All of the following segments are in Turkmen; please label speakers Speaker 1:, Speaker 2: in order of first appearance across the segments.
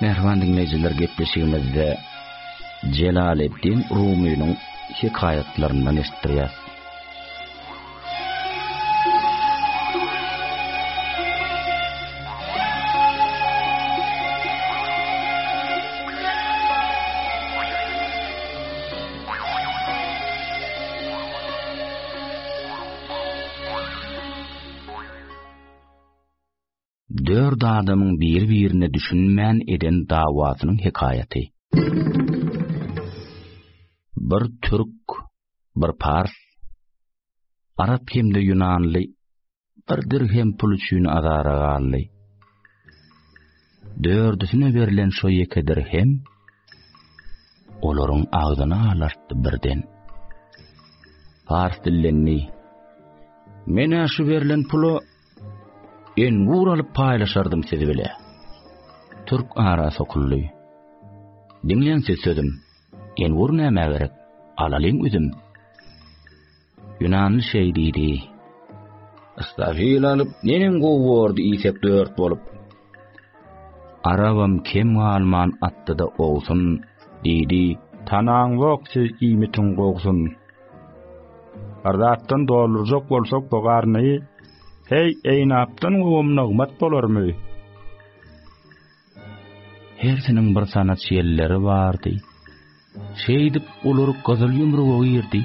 Speaker 1: Merhaba dinleyiciler, gepleşigimizde Celaleddin Rumi'nin hikayetlerinden eşittirýäs. Dörd adamyň bir-birine düşünmän eden dawatynyň hikayeti. Bir türk, bir pars, arap hemde yunanly, bir dirhem pul üçin azara galdy. Dördüsine berilen şo ýeke dirhem olaryň agdyna alartdy birden. Pars dillenni: "Mene şu berilen pulu en vur alıp paylaşardım sizi bile." Türk ara sokully: "Dinleyen siz sözüm, en vur näme gerek, alalyň üzüm." Yunanly şey diýdi: "Istafil alıp nenen gowurdy isep dört bolup. Arabam kem alman atdy da ogsun" diýdi. "Tanaň wok siz iýmitin gowsun. Ardatdan dolurjak bolsak bogarny, hey eýnapdan gowum nagmat bolarmy?" Hersiniň bir sanat şeýerleri bardy. Şeýdip ulary gazyl ýumrugy girdi.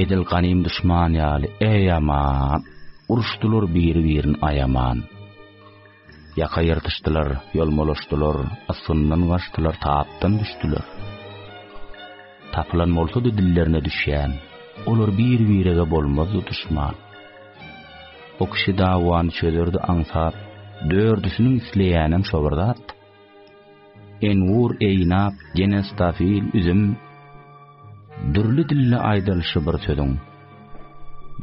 Speaker 1: Edil ganym düşman ýaly, ey aman, uruşdylar bir-birini ayaman. Yaka ýyrtyşdylar, ýolmolaşdylar, asyndan gaçdylar, tapdan düşdiler. Taplan bolsa-da dillerine düşýän, olar bir-birige bolmazdy düşman. O kişi dawany çözerdi aňsap, dördüsiniň isleýänem şobardat. Enwur eýnap, gene stafil üzüm, dürli dille aýdalşy bir sözüň.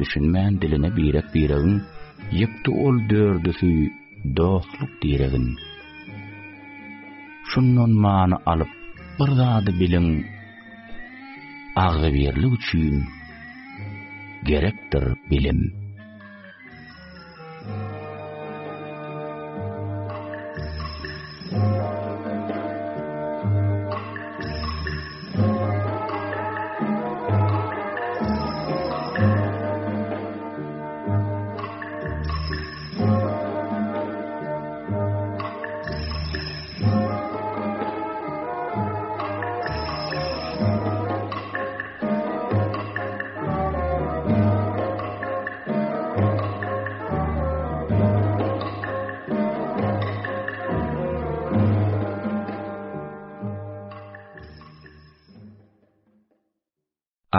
Speaker 1: Düşünmän diline birek-biregin, ýykdy ol dördüsü dostluk diregin. Şundan many alyp, bir zady biliň, agzy birlik üçin gerekdir bilim.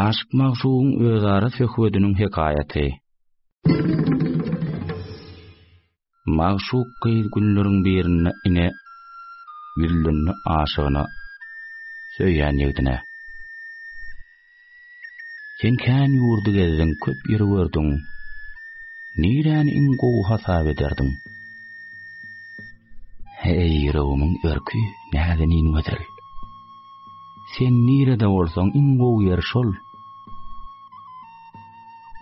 Speaker 1: Aşk magşugyň özara söhbetiniň hikayeti. Magşuk gyýy günleriň birine ine güllünni aşygyna söýýän ýegdine: "Sen kän ýurdy gezdiň, köp ýeri gördüň. Nirän iň gowy hasap ederdiň? Hey ýüregimiň örkü, näde nin gözel. Sen nirede bolsaň iň gowy ýer şol.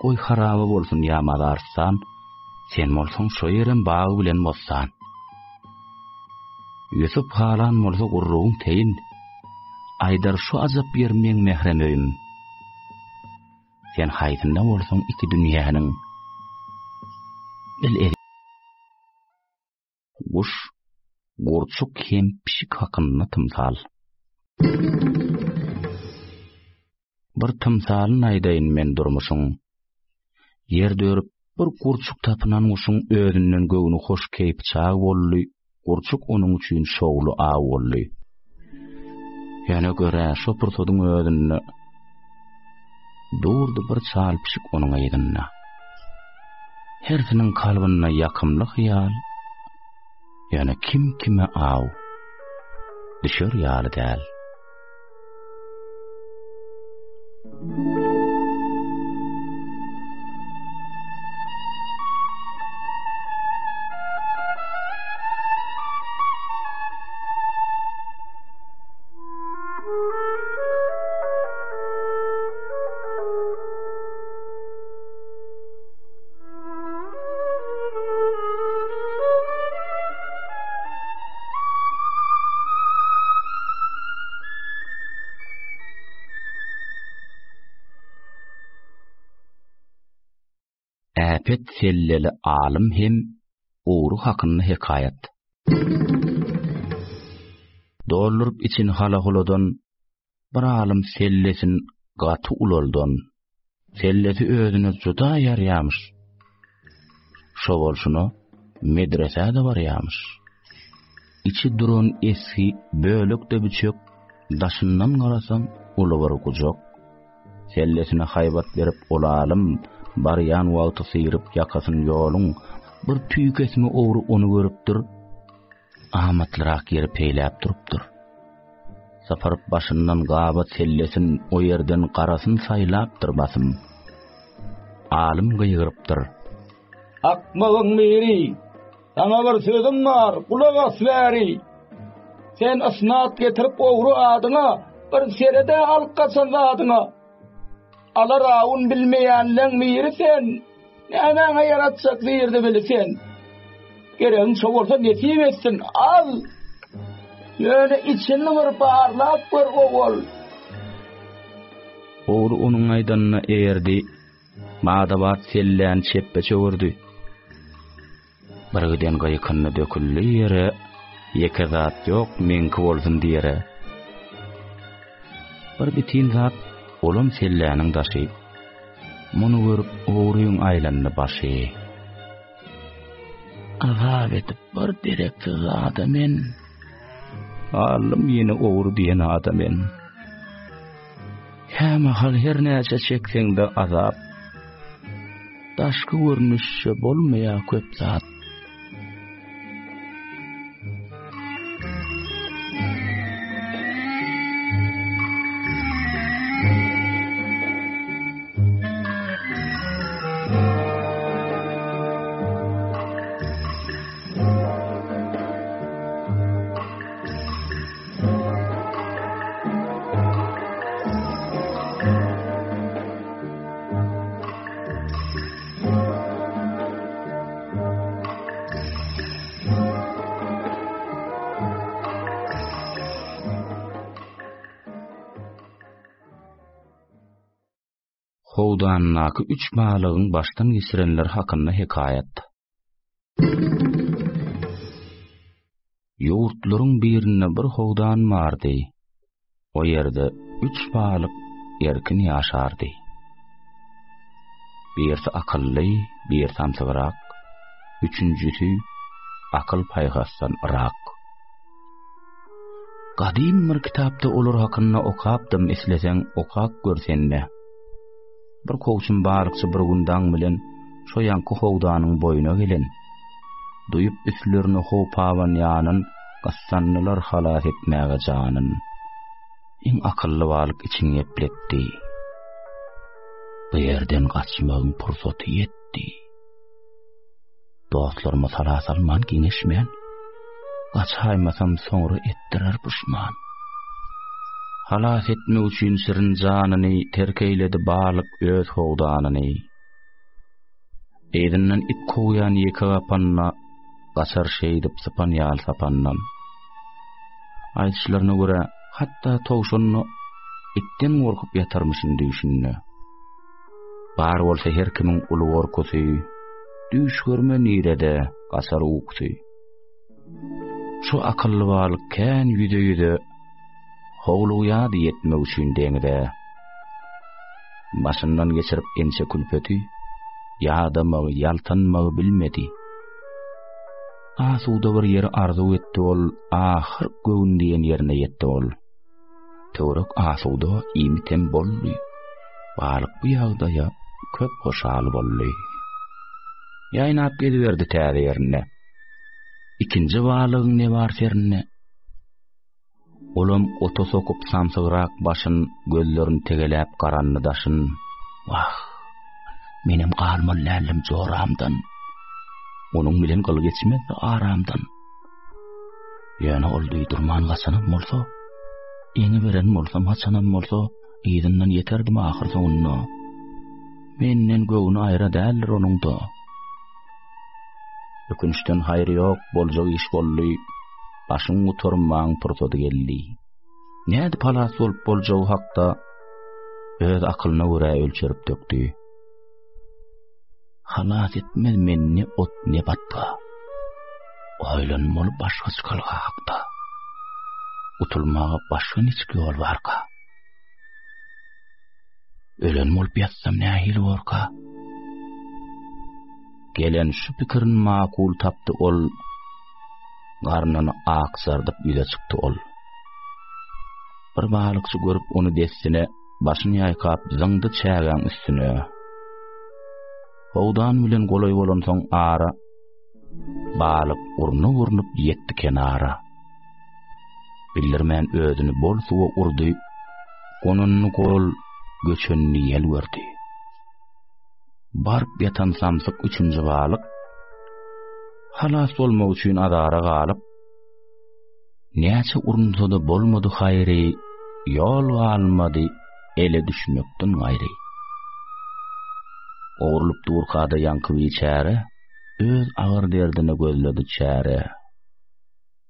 Speaker 1: Goý haraba bolsun ýa-ma arsan, sen bolsaň şo ýerem bagy bilen bossan. Ýusup halan bolsa gurrugyň teýin. Aýdar şu azap bermeň mehremöýüm. Sen haýtynda bolsaň iki dünýäniň bil edi. Guş, gurçuk hem pişik hakyna tymsal. Bir tymsalyň aýdaýyn men durmuşyň. Ýerde örüp bir gurçuk tapynan uşuň özünden göwüni hoş keýip çag bolly, gurçuk onuň üçin şogly a bolly. Ýa-ni görä şo pursadyň özünde durdy bir çal pişik onuň aýdyna. Hersiniň kalbyna ýakymly hyýal, ýa-ni kim kime aw düşer ýaly däl. äpet selleli alim hem uğru hakyny hekayat. Dollurup için halahuladan bir alim sellesin gaty uloldan. Sellesi özüne juda ýarýarmyş. Şo bolşuny medresede barýarmyş. İçi duran eski bölükde büçük daşyndan garasaň uly gujak. Sellesine haybat berip olalım baryan wagty sıyırıp yakasyn ýoluň bir tüýkesmi owru onu görüpdir. Ahmatlyrak ýeri peýläp durupdyr. Safar başyndan gabat sellesin o yerden qarasyn saýlapdyr basym. Alim gyýyrypdyr.
Speaker 2: Akmagyň meri, sana bir sözüm bar, kulak as bäri. Sen asnat getirip owru adyna bir serede alqasan adyna. Alarawun bilmeýänleň meri sen, näme yaratsak diýerdi bilsen. Gereň şo bolsa nesip etsin, al. Ýöne içini bir barlap bir owul.
Speaker 1: Owru onuň aýdanyna eýerdi. Madabat sellän çeppe çöwürdi. Birgiden gaýykyny dökülli ýere ýeke zat ýok menki bolsun diýere. Bir bitin zat olam selläniň daşy. Muny görüp owruýyň aýlanyny başy. Azap etip bir direksiz adamyn. Alim ýene owru diýen adamyn. Häme hal her näçe çekseňde azap. Daşky görnüşçe bolmaýa köp zat. Howdannaky 3 balygyň başdan geçirenler hakyna hekayat. Ýurtlaryň birinde bir howdan bardy. O ýerde 3 balyk erkin ýaşardy. Birisi akylly, birisi amsygyrak, üçüncüsü akyl paýgasdan rak. Gadim bir kitapda olar hakyna okapdym, esleseň okap görsende. Bir koçun barykçy bir gündan bilen şo ýanky howdanyň boýuna gelen. Duyup üslerini hopawan ýanyn gassanlylar halas etmäge janyn. Iň akylly balyk içiň epletdi. Bu ýerden gaçmagyň pursaty ýetdi. Dostlaryma salas alman giňeşmän. Gaçaýmasam soňra etdirer puşman. Halas etme üçin sirin janyny terkeýledi balyk öz howdanyny. Eýdinden it koýan ýeke gapanna gaçar şeýdip sapan ýal sapandan. Aýdyşlaryna görä hatda towşanny itden gorkup ýatarmyşyn düşündi. Bar bolsa her kimiň uly gorkusy, düş görme nirede gaçar uksy. Şu akylly balyk kän ýüde howluya diýetme üçin deňde. Başyndan geçirip ençe külpeti, ýadamagy, ýaltanmagy bilmedi. Asuda bir ýer arzu etdi ol, ahyr göwün diýen ýerine ýetdi ol. Töwerek asuda imitem boldy. Balyk bu ýagdaýa köp hoşal boldy. Ýaýnap geliberdi täze ýerine. İkinji balygyň ne bar serine? Olam oto sokup samsygyrak başyn, gözlerini tegelep garanny daşyn. Wah, menim galman lälim joramdan. Onuň bilen gyl geçmez aramdan. Ýöne ol duýdurman gasanam bolsa, eňi beren bolsam haçanam bolsa, ýydynden ýeterdim ahyr soňuna. Menden göwüni aýra däldir onuňda. Ökünçden haýry ýok, boljak iş boldy. Başyň uturmaň pursady geldi. Näde palas bolup boljagy hakda öz akylyna görä ölçerip dökdi. halas etmez menni ot ne batta. Oylanmalı başga çıkalga hakda. Utulmaga başga niçki yol barka. Ölen bolup yatsam nähil borka. Gelen şu pikirin makul tapdy ol. Garnyny aksardyp ýüze çykdy ol. Bir balykçy görüp onu dessine başyny ýaýkap zyňdy çägen üstüne. Howdan bilen golay bolan soň ara balyk urnup ýetdi kenara. Bildirmän özüni bol suwa urdy. Onunny gol göçenni ýel gördi. Barp yatan samsyk üçünji balyk halas bolmak üçin adara galyp näçe urunsa da bolmady haýry, ýol almady, ele düşmekden gaýry. Ogurlup durkada ýanky çäre, öz agyr derdine gözledi çäre.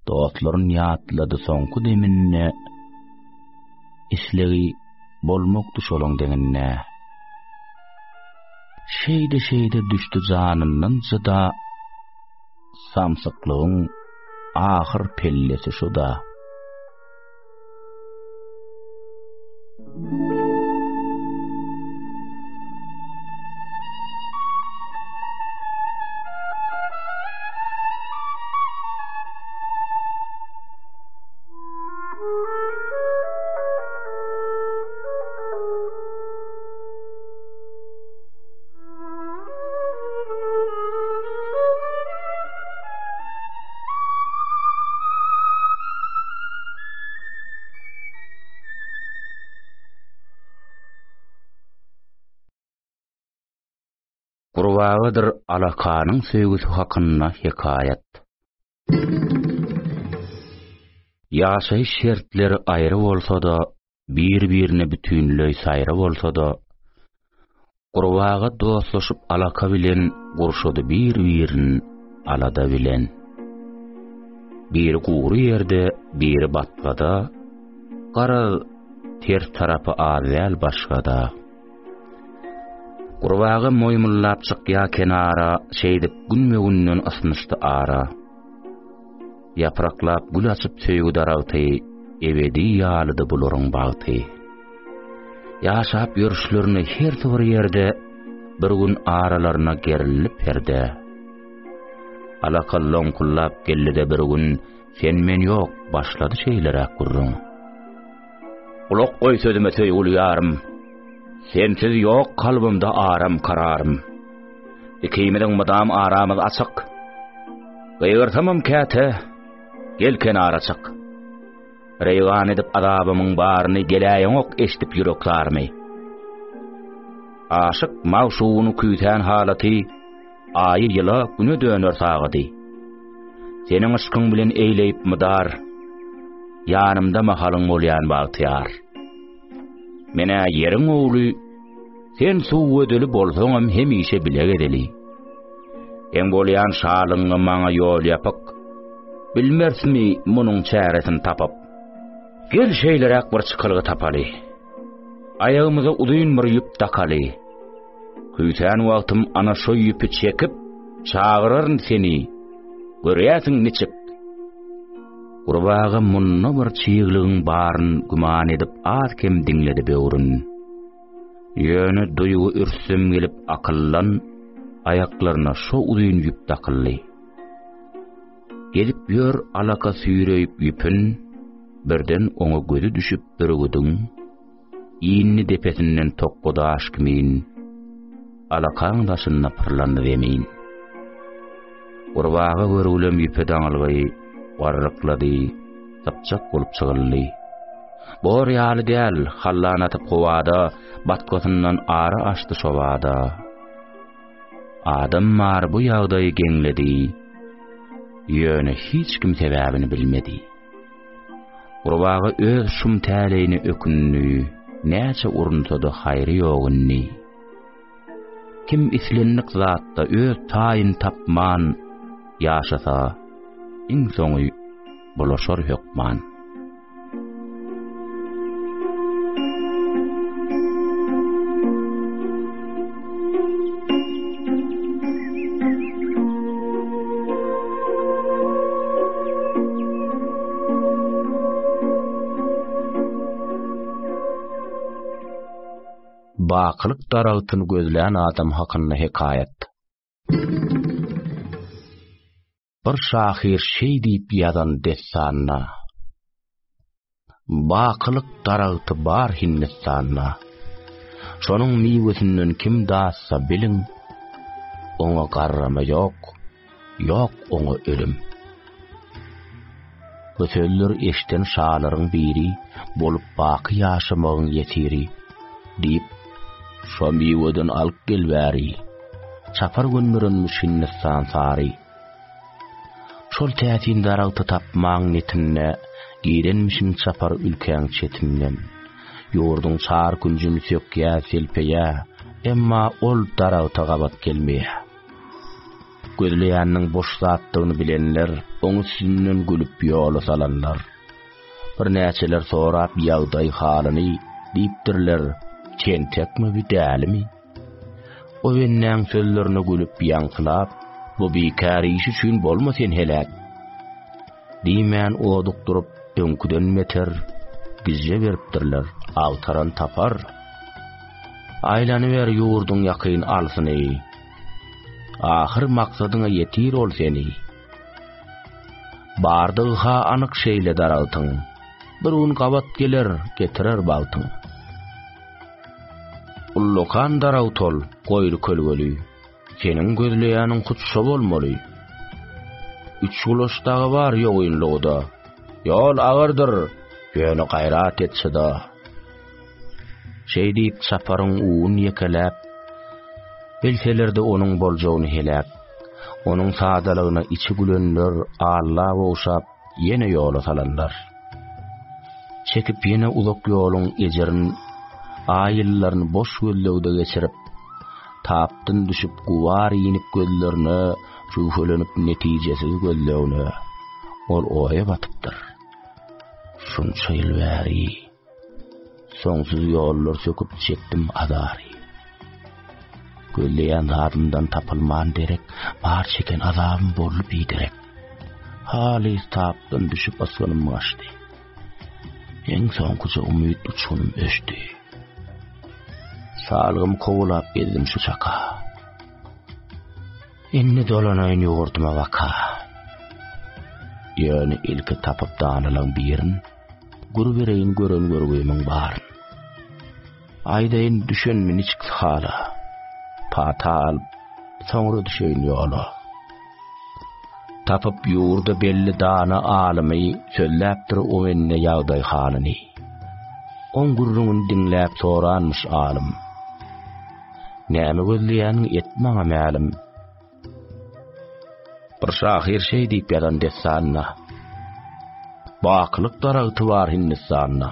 Speaker 1: Dostlaryň ýatlady soňky deminne, islegi bolmokdy şolaň deginne. Şeyde düştü janyndan da samsyklygyň ahyr pellesi şuda. Gurbağıdır alakanın söýgüsü hakynda hikayet. Ýaşaýyş şertleri aýry bolsa da, bir-birine bütünlüği saýry bolsa da, gurbaga dostlaşyp alaka bilen gurşudy bir-birini alada bilen. Biri guru ýerde, biri batgada, gara ters tarapy azyal başgada. Gurbaga moýmullap çykýa kenara, şeýdip günme-günden asnysty ara. Yapraklap gül açyp söýgü daragty, ebedi ýalydy bularyň bagty. Ýaşap ýörüşlerini her bir ýerde, bir gün aralaryna gerilip perde. Alakallon kullap gellide bir gün, sen men ýok, başlady şeýlerek gurrun. Ulak goý sözüme söýgüli ýarym. Sensiz ýok kalbymda aram kararym. Ikimeden madam aramyz açyk. Gaýyrtamam käte, gel kenara çyk. Reýgan edip adabymyň baryny geläýän ok eşdip ýüreklerimi. Aşyk mawşugyny küýtän halaty, aýy ýyla güne döner sagady. Seniň aşkyň bilen eýleyip mydar, ýanymda mahalyň bolýan bagtyar. Mene yeriň ogly, sen suw ödeli bolsaňam hemişe bile gedeli. En bolýan şalyňy maňa ýol ýapyk, bilmersmi munyň çäresini tapyp. Gel şeýlerek bir çykylgy tapaly. Ayagymyza udyň bir ýüp takaly. Küýtän wagtym ana şo ýüpi çekip, çağıraryn seni, görýäsiň niçik. Gurbaga munna bir çyýgligiň baryn güman edip azkem diňledi beýurin. Ýöne duýgu ürsüm gelip akyllan, ayaklaryna şo udyň ýüp takylly. Gelip ýör alaka süýreyip ýüpün, birden oňa gözü düşüp bürügüdüň, ýynny depesinden tokgoda aşkymin, alakaň daşyna pyrlandy demeyin. Gurbaga görülem ýüpe daňyly warraklady, tapçak bolup çygyldy. Bor ýaly däl, hallanatyp gowada, batkosyndan ara açdy şowada. Adam mar bu ýagdaýy geňledi, ýöne hiç kim sebäbini bilmedi. Gurbaga öz şum täleýini ökünni, näçe urunsa da haýry ýogunny. Kim islenlik zatda öz taýyn tapman, ýaşasa, iň soňy bulaşar hökman. Bakılık darağıtını gözleyen adam hakkında hekayet. Bir şahir şey deyip yadan destanına. Bakılık darağıtı bar Hindistanına. Şonun miyvesinden kim dağsa bilin. Ona garrama yok. Yok ona ölüm. Bu sözler eşten şaların biri bolup bakı yaşamağın yetiri deyip şo miyveden alıp gelbäri. Çapar gönmürünmüş Hindistan sari. Şol tätin darağıtı tapmaň netinne girenmişin çapar ülkeň çetinden. Yurdun çar güncünü sökýä selpeýä, emma ol darağıta gabat gelmeýä. Gözleýänniň boş zatdygyny bilenler oňy sünnen gülüp ýola salanlar. Bir näçeler sorap ýagdaý halyny diýipdirler, çentekmi bidälimi? O wennäň sözlerine gülüp ýaňkylap, bu bikär iş üçin bolmasyn helak. Diýmän oduk durup öňküden meter gizje beripdirler, awtaran tapar. Aýlanyber ýurdun ýakyn alsyny. Ahir maksadyna yetir ol seni. Bardygy ha anyk şeýle daraltyň. Bir un gabat geler, getirer baltyň. Ullokan darawtol, goýry kölgeli. Senin gözleýäniň kutşa bolmaly. Üç ulaşdagy bar ýoğynlygda. Ýol agyrdyr, ýöne gaýrat etse-de. Şeý diýip saparyň uwun ýekeläp, bilselerde onuň boljagyny helap, onuň sadalygyna içi gülenler Allah owşap ýene ýola salanlar. Çekip ýene uzak ýoluň ejerin aýyllaryny boş gözlegde geçirip, tapdyn düşüp guwar ýenip gözlerine şuhlanıp netijesi gözlegine ol oýa batypdyr. Şunça ýyl bäri soňsuz ýollar söküp çekdim adary. Gözleýän zadymdan tapylman derek, bar çeken azabym bolup ýederek. Halis tapdyn düşüp asganym gaçdy. Eň soňkuja umyt uçunym öşdi. Salgym kowlap geldim şu çaka. Inni dolanaýyn ýurduma waka. Ýöne ilki tapyp danylan birin, gurbereýin gören görgüýümiň bar. Aýdaýyn düşenmini çykdy hala. Patal, soňra düşeýin ýola. Tapyp ýurda belli dana alymy sözläpdir o menne ýagdaý halyny. On gurrunun dinläp soranmış alym. Näme gözleýäniň etmäňe mälim. Bir şahir şey diýip ýadan destanna. Baklyk darağıty bar Hindistanna.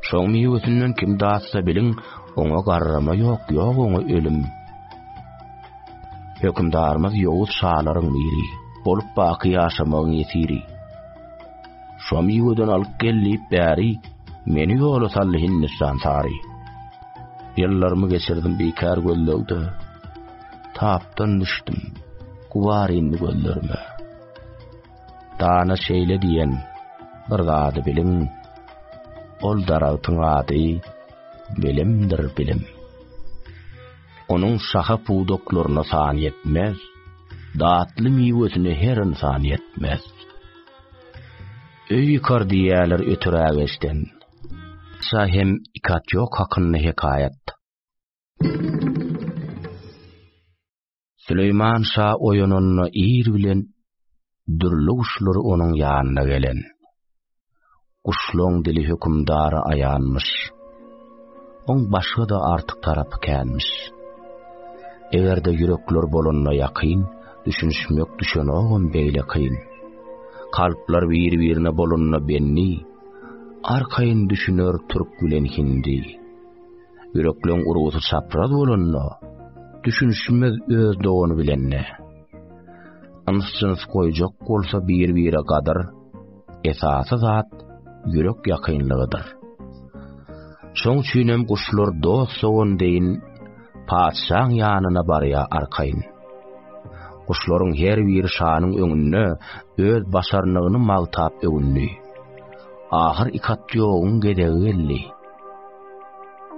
Speaker 1: Şoň miyosinden kim dağsa bilin, ona garrama yok, yok ona ölüm. Hökümdarymyz Ýowuz şalaryň biri, bolup baky ýaşamagyň ýetiri. Şo miýodan alyp gelip bäri, meni ýola sally Hindistan sary. Ýyllarmy geçirdim bekar gözlegde. Tapdan düşdüm, guwar indi gözlerime. Dana şeýle diýen bir zady bilin, ol darağıtyň ady bilimdir bilim. Onun şaha pudoklaryna san yetmez, datly miwesine her insan yetmez. Öýi kardiýalar ötürägeşden. Şahem ikat ýok hakyny hekayet. Süleyman Şah oýunyny ir bilen dürli kuşlary onuň ýanyna gelen. Kuşlaryň dili hökümdara aýanmyş. On başga da artyk tarapy kelmiş. Egerde yürekler bolunna ýakyn, düşünşmek düşenogam beýle kyn. Kalplar bir-birine bolunna benni, arkaýyn düşünür türk gülen hindi. Yürekleň urusy çapraz bolunna, düşünşmez öz dogany bilenne. Ansyňyz goýjak bolsa bir-bire gadar, esasy zat yürek ýakynlygydyr. Şoň üçinem kuşlar dost soğun deyin, padşaň ýanyna barýa arkaýyn. Kuşlaryň her bir şanyň öňünde öz başarnygyny magtap öňünli. Ahir ikat ýoğun gedegi geldi.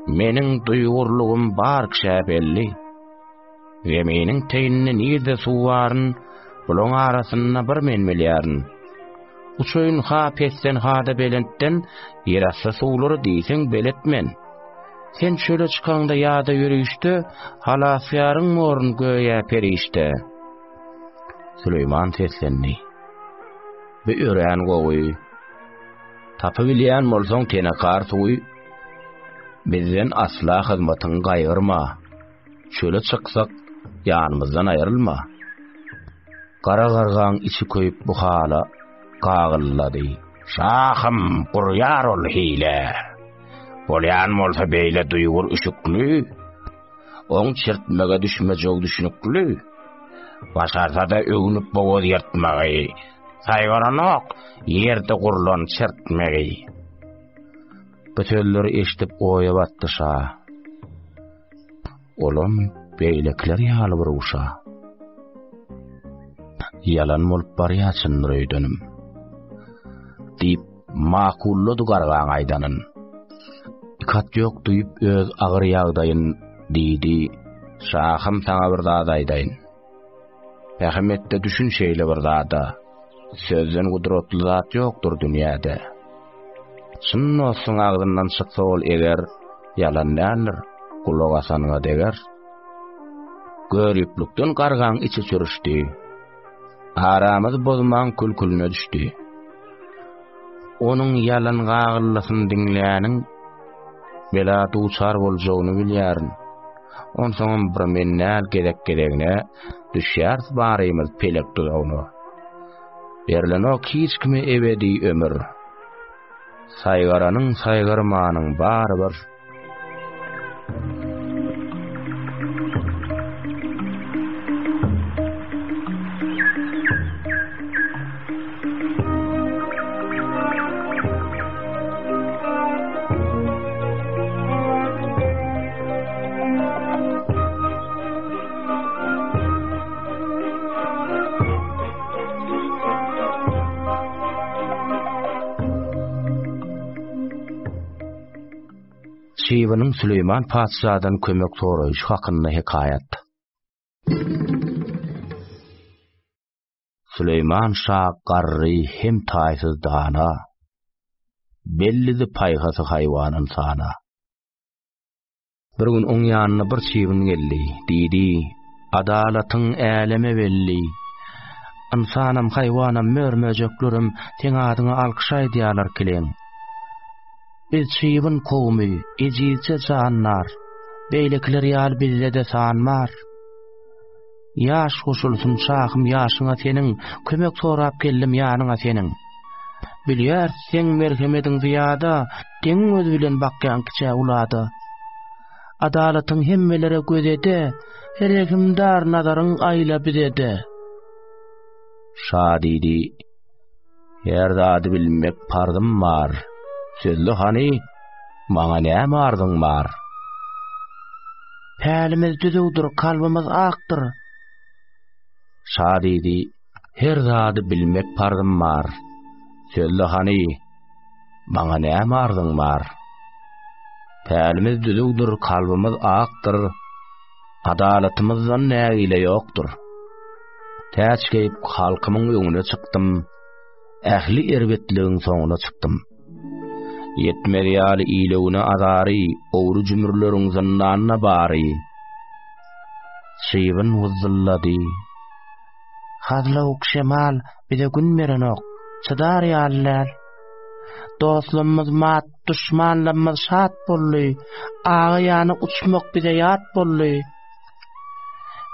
Speaker 1: Meniň duýgurlugym bar kişäpelli. We meniň teýnine nirde suwaryn, bulan arasynda bir men bilýäryn. Uçoyun ha pesten hada belentden ýerasa suwlary diýseň beletmen. Sen şöyle çıkanda ýa-da ýürüşde halasyarın morun göýe perişde. Süleyman seslenni. Bir ören gowy. Tapy bilýän bolsaň tene kartuy. Bizden asla hyzmatyň gaýyrma. Şöyle çyksak ýanymyzdan aýrylma. Kara gargaň içi köýüp bu hala gagıllady. Şahym gurýar ol hile. Bolýan bolsa beýle duýgur üşükli. Oň çirtmege düşmejek düşünükli. Başarsa da öňüp boğaz ýertmegi. Saýgaranok ýerde gurulan çirtmegi. Bütünleri eşitip oya battı şa. Olam beýlekler ýaly bir uşa. Yalan bolup barýaçyn röýdenim. Diýip makullady gargaň aýdanyn. Kat ýok duýup öz agyr ýagdaýyn diýdi. Şahym saňa bir zat aýdaýyn. Pähmetde düşün şeýle bir zada. Sözden gudratly zat ýokdur dünýäde. Şunun olsun ağzından çyksa ol eger, yalan nälir, kulak asanyňa deger. Görüplükden gargaň içi çürüşdi. Aramyz bozman külkülüne düşdi. Onuň yalan gagyllysyny diňläniň bela duçar boljagyny bilýärin. Onsoň bir mennäl gerek-geregine düşýär barymyz pelek dugawny. Berlenok hiç kimi ebedi ömür. Saýgaranyň saýgarmanyň bary bir. Şiwanyň Süleyman paçsadan kömek soraýyş hakynda hekayat. Süleyman şah garry hem taýsyz dana. Bellidi paýgasy haýwanyn sana. Bir gün oň ýanyna bir şiwin geldi. Diýdi: "Adalatyň äleme belli. Insanam haýwanam mörmejeklerim seň adyňa alkyş aýdýarlar kileň. Biz şiwin kowmy, ejizçe canlar. Beýlekler ýaly bizde de sanmar. Ýaş goşulsun şahym ýaşyňa seniň, kömek sorap geldim ýanyňa seniň. Bilýär sen merhemetiň ziýada, deň öz bilen bakýan kiçe ulada. Adalatyň hemmelere gözede, herekimdar nazaryň aýla bizede." Şa diýdi: "Her zady bilmek pardym bar. Sözlü hani, maňa näme arzyň bar? Pälimiz düzüwdir, kalbymyz akdyr." Şa diýdi: "Her zady bilmek pardym bar. Sözlü hani, maňa näme arzyň bar? Pälimiz düzüwdir, kalbymyz akdyr. Adalatymyzdan nägile ýokdur. Täçgeyip halkymyň öňüne çykdym. Ähli erbetligiň soňuna çykdym. Yetmedi ýaly ilegine azary, owru jümürleriň zannanyna bary." Şiwin wyzyllady: "Hazlawk şemal bize gün merenok, çydar ýalylar. Dostlarymyz mat, düşmanlarymyz şat bolly, aýany uçmak bize ýat bolly.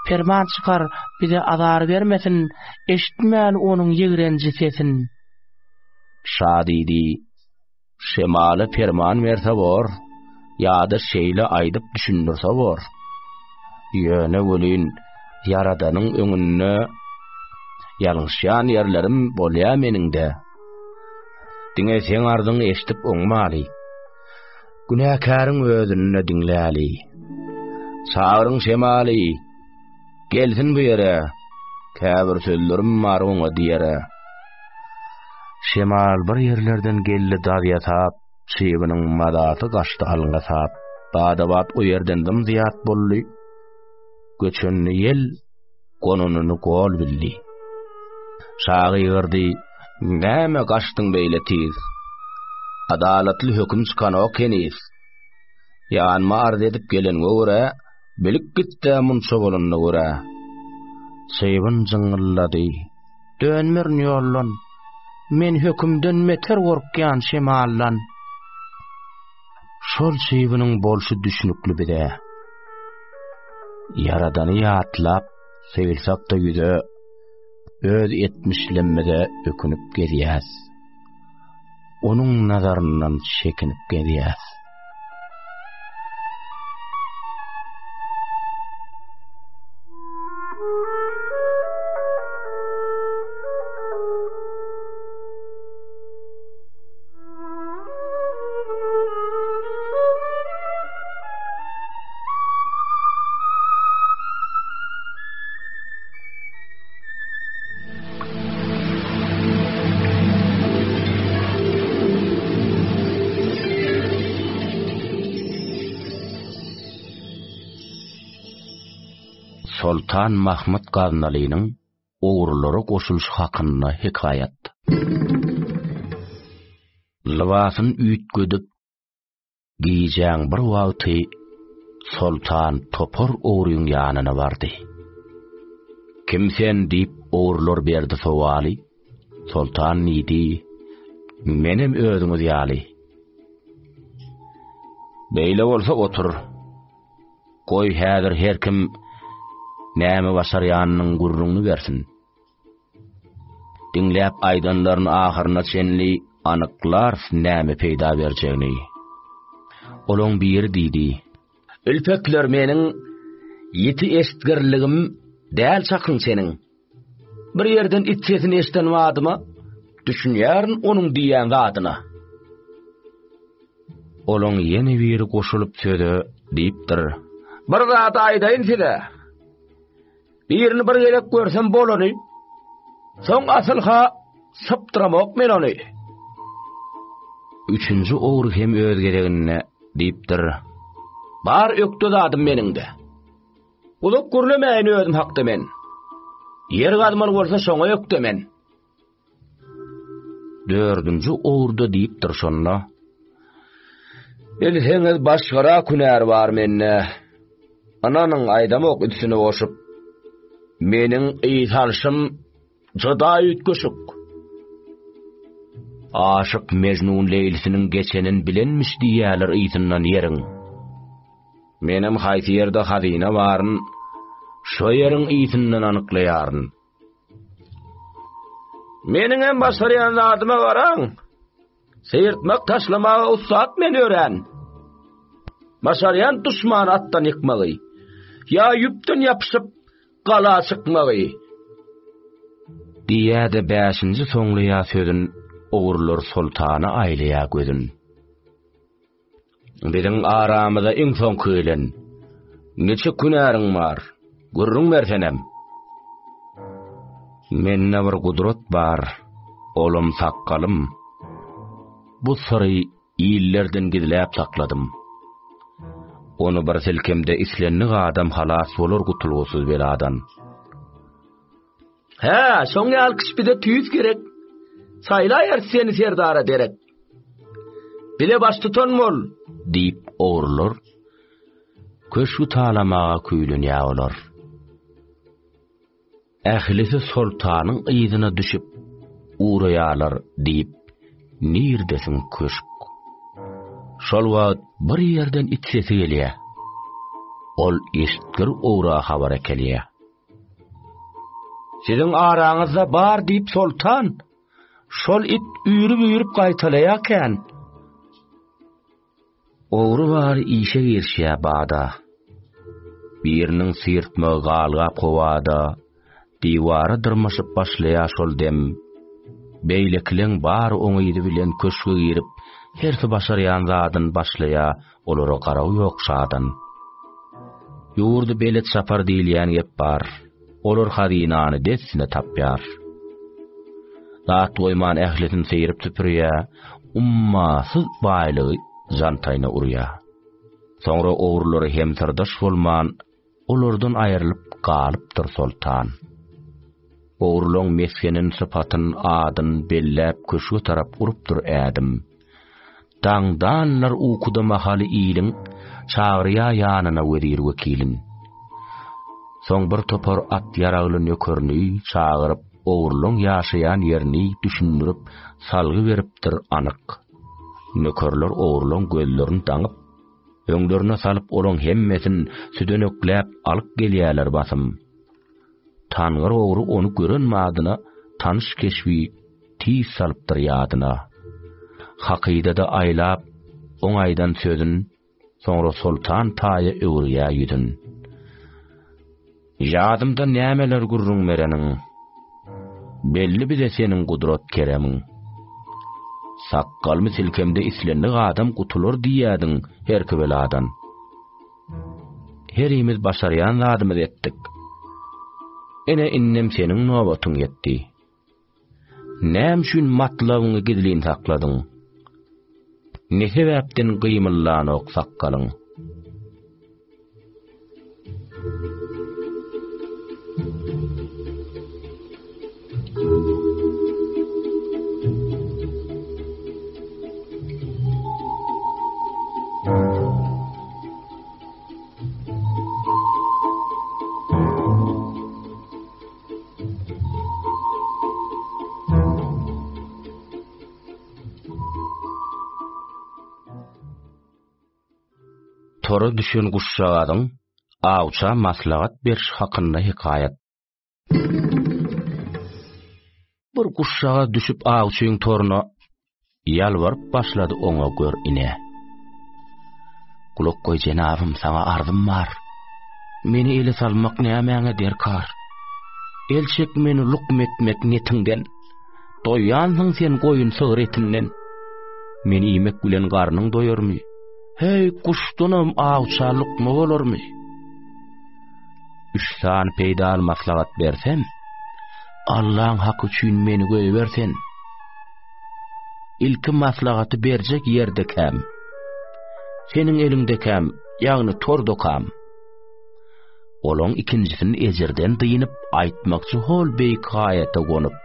Speaker 1: Ferman çykar bize azar bermesin, eşitmäl onuň ýigrenji sesin." Şa diýdi: "Şemale ferman verse bor, ýa-da şeýle aýdyp düşündirse bor. Ýöne welin Yaradanyň öňünde ýalňyşýan ýerlerim bolýar meningde. Diňe sen arzyňy eşitip oňmaly. Günäkäriň özüne diňläli. Çağırın şemali, gelsin bu yere, käbir sözlerim bar oňa diýere." Şemal bir yerlerden geldi darya tap, çiwiniň madaty gaçdy alňa tap. Dadabat o yerden dım ziyat bolly. Göçönni yel gonununu gol bildi. Şagyrdy, näme gaşdyň beýle tiz? Adalatly höküm çykan ok kenis. Ýan marz edip gelen göre, bilik gitdi munça bolanyny göre. Seýbin jyňyllady. Dönmerin ýollan. Men hökümden meter gorkýan şemallan. Şol seýbiniň bolşy düşnükli bide. Yaradany ýatlap, sevilsakda ýüze, öz etmişlenmede ökünüp gezýäs. Onuň nazaryndan çekinip gezýäs. Sultan Mahmud Gaznalynyň owurlara goşuluş hakynda hikayat. Lawasyn üýtgedip giýjäň bir wagty Sultan topor owruň ýanyna bardy. Kim sen diýip owurlar berdi sowaly. Sultan nidi? Menem özüňiz ýaly. Beýle bolsa otur. Goý häzir her kim näme başarýanynyň gurruny bersin. Dinläp aýdanlaryň ahyryna çenli anyklar näme peýda berjegini. Olaň bir diýdi. Ülpekler meniň ýeti eşitgirligim däl çakyn seniň. Bir ýerden it sesini eşiten wadyma, düşünýärin onuň diýen zadyna. Olaň ýene bir goşulyp söze diýipdir. Bir zat aýdaýyn size. Birini bir gelek görsem bolany. Soň asylha syptyramak men ony. Üçüncü owru hem öz geregine diýipdir. Bar ökde zadym meninde. Uluk gurlemäýin özüm hakda men. Yer gadmal bolsa şoňa ökde men. Dördüncü owrda diýipdir şonna. Elheňiz başgara kunär bar menne. Ananyň aýdamok üstüne goşup meniň ýytalşym jada üýtgeşik. Aşyk Mejnun Leýlisiniň geçenin bilenmiş diýäler ýytyndan ýeriň. Menem haýsy ýerde hazina baryn, şo ýeriň ýytyndan anyklaýaryn. Meniň hem başarýan zadyma baraň. Seyirtmek taşlamagy ustat men ören. Başarýan duşman atdan ýykmagy. Ya ýüpden ýapyşyp gala çykmagy. Diýäde 5-nji soňlya sözün owurlar sultana aýlaya gözün. Biziň aramyda iň soň köýlen. Neçe günäriň bar? Gurrun bersenem. Menne bir gudrat bar. Olum sakkalym. Bu syry ýyllardan gizläp sakladym. Onu bir silkemde islenlik adam halas bolar gutulgusyz beladan. Ha, şoňa alkyş bide tüýüz gerek. Saýlaýar seni serdara derek. Bile baş tutanmol, diýip owurlar. Köşü talamaga küýlenýärler. Ählisi sultanyň ýyzyna düşüp uğraýarlar diýip nirdesin köşk. Şol wagt bir ýerden it sesi gelýär. Ol eşitgir owra habar kelýär. Siziň araňyzda bar diýip sultan, şol it üýrüp gaýtalaýarken. Owru bar işe girşýär bada. Biriniň sirtme galga kowada, diwara dyrmaşyp başlaýar şol dem. Beýlekleň bar oňydy bilen köşke girip, hersi başarýan zadyn başlaýar, olara garaw ýokşadan. Ýurdu belet sapar diýilýän gep bar. Olar hazinany desine tapýar. Zat goýman ählisin seýirip tüpürýär, ummasyz baýlygy jantaýna urýar. Soňra owurlary hem sirdaş bolman, olardan aýrylyp galypdyr sultan. Owurlaň meskenin sypatyn adyn belläp köşe tarap urupdyr ädim. Daňdanlar ukuda mahaly iliň çagyrya ýanyna werir wekilin. Soň bir topar at ýaraglyny ýökürni çagyryp owurlaň ýaşaýan ýerini düşündirip salgy beripdir anyk. Nökörler owurlaň gözlerini daňyp öňlerine salyp olaň hemmesin südenekläp alyp gelýärler basym. Tangyr owru onu görenmädina tanış keşwi tiz salypdyr ýadyna. Hakydada aýlap oňaýdan sözün, soňra sultan taýy öwrüýä ýüdün. Ýadymda nämeler gurrun mereniň, belli bize seniň gudrat keremiň. Sakkalmy silkemde islendik adam gutulur diýädiň her kebeladan. Herimiz başarýan zadymyz etdik. Ene innem seniň nobatyň ýetdi. Näme üçin matlabyňy gizlin sakladyň? Ne sebäpden gymyllanyk sakkalyň? Tora düşen guşşagadyň awça maslahat beriş hakynda hikayet. Bir guşşaga düşüp awçyň toruna ýalwaryp başlady oňa gör ine. Kulak goý jenabym, saňa arzym bar. Meni ele salmak nämäňe derkar. Elçek meni lukmetmek netiňden. Doýansyň sen goýun sygyr etinden. Meni imek bilen garnyň doýarmy? Hey kuştunum awçalyk mı bolarmy? Üçsan peýdal maslahat bersem, Allah'ın hakkı üçin meni göýbersen. İlki maslahaty berjek ýerde käm. Seniň elinde käm, ýagny torda kam. Olaň ikinjisini ejirden dynyp aýtmakçy hol beýik gaýata gonyp.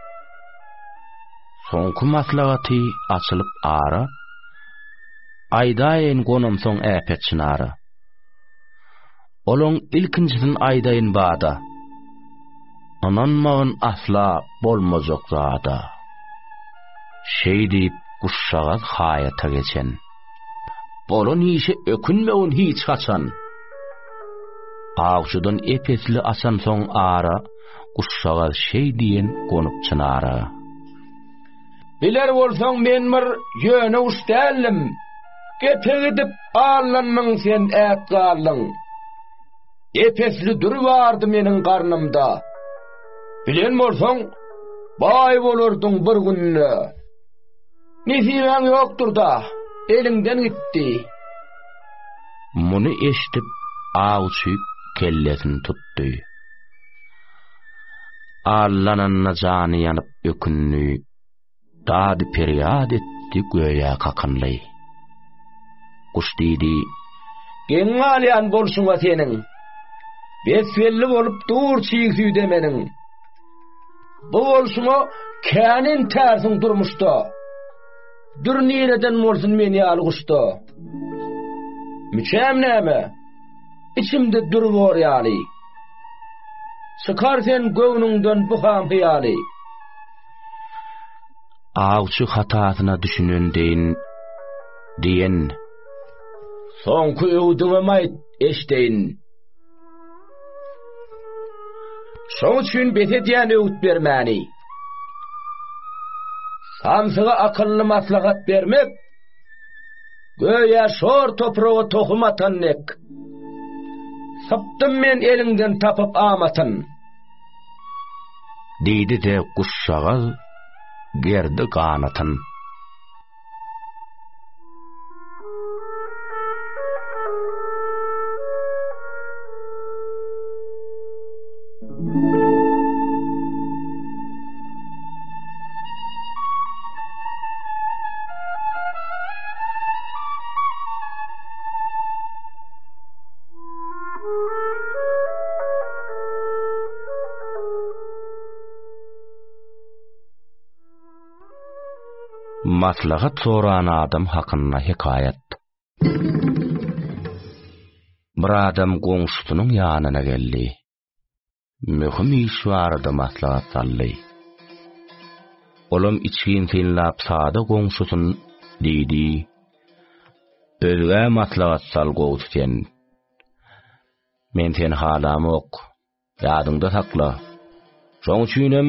Speaker 1: Soňky maslahaty açylyp ara, aýdaýyn gonam soň äpet çynary. Olaň ilkinjisini aýdaýyn bada. Ananmagyn asla bolmajak zada. Şey diýip guşşagaz haýata geçen. Bolan işe ökünmegin hiç haçan. Awçydan epesli asan soň ara, guşşagaz şey diýen gonyp çynara.
Speaker 2: Biler bolsaň men bir ýöne uşdälim. Gepeg edip allanmaň sen ätgalyň. Epesli dur bardy meniň garnymda. Bilen bolsaň baý bolardyň bir günne. Nesiňem ýokdur da, eliňden gitdi.
Speaker 1: Muny eşitip awçy kellesini tutdy. Allanana jany ýanyp ökünni, dady peryad etdi göýe kakynly. Kuş diýdi: "Geňalýan bolşuňa seniň. Besbelli bolup dur çiýsüýde meniň. Bu bolşuňa känin täsiň durmuşda. Dur nireden bolsun meni alguşda. Müçem näme? İçimde dur bor ýaly. Sıkar sen göwnüňden bu ham hyýaly." Awçy hatasyna düşünendeň diýen:
Speaker 2: "Soňky öwdüňe maýt eşdeýin. Şoň üçin betedýän öwt bermäni. Samsyga akylly maslahat bermek, göýe şor topragy tohum atannek. Sapdym men eliňden tapyp amatyn."
Speaker 1: diýdi de guşşagaz gerdi ganatyn. maslahat soran adam hakkında hikayet. Bir adam goňşusynyň ýanyna geldi. Möhüm iş bardy maslahat sally. Olam içgin tinlap sada goňşusyn diýdi. Özge maslahat sal gowtsen. Men sen halam ok. Ýadynda sakla. Şoň üçinem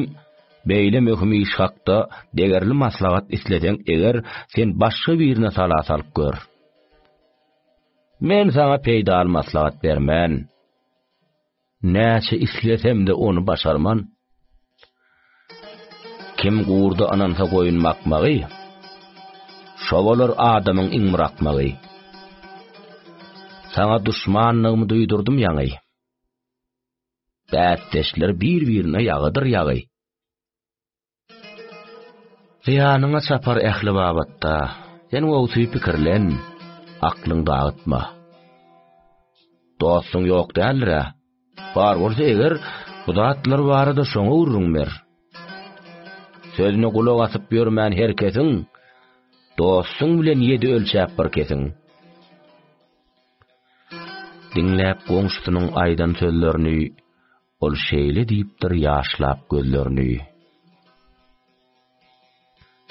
Speaker 1: beýle möhüm iş hakda degerli maslahat isledeň eger sen başga birine sala salyp gör. Men sana peýdal maslahat bermän. Näçe islesem de onu başarman. Kim gurda anansa goýunmakmagy? Şowalar adamyň iňmirakmagy. Sana düşmanlygymı duýdurdum ýaňy. Bätdeşler bir-birine ýagydyr ýagy. Ýanyňa çapar ähli babatda. Sen owsy pikirlen, aklyň dağıtma. Dostun ýok dälre. Bar bolsa eger budatlar barada şoňa urrun ber. Sözüne kulak asyp ýörmän herkesiň dostun bilen ýedi ölçäp bir kesiň. Dinläp goňşusynyň aýdan sözlerini ol şeýle diýipdir ýaşlap gözlerini.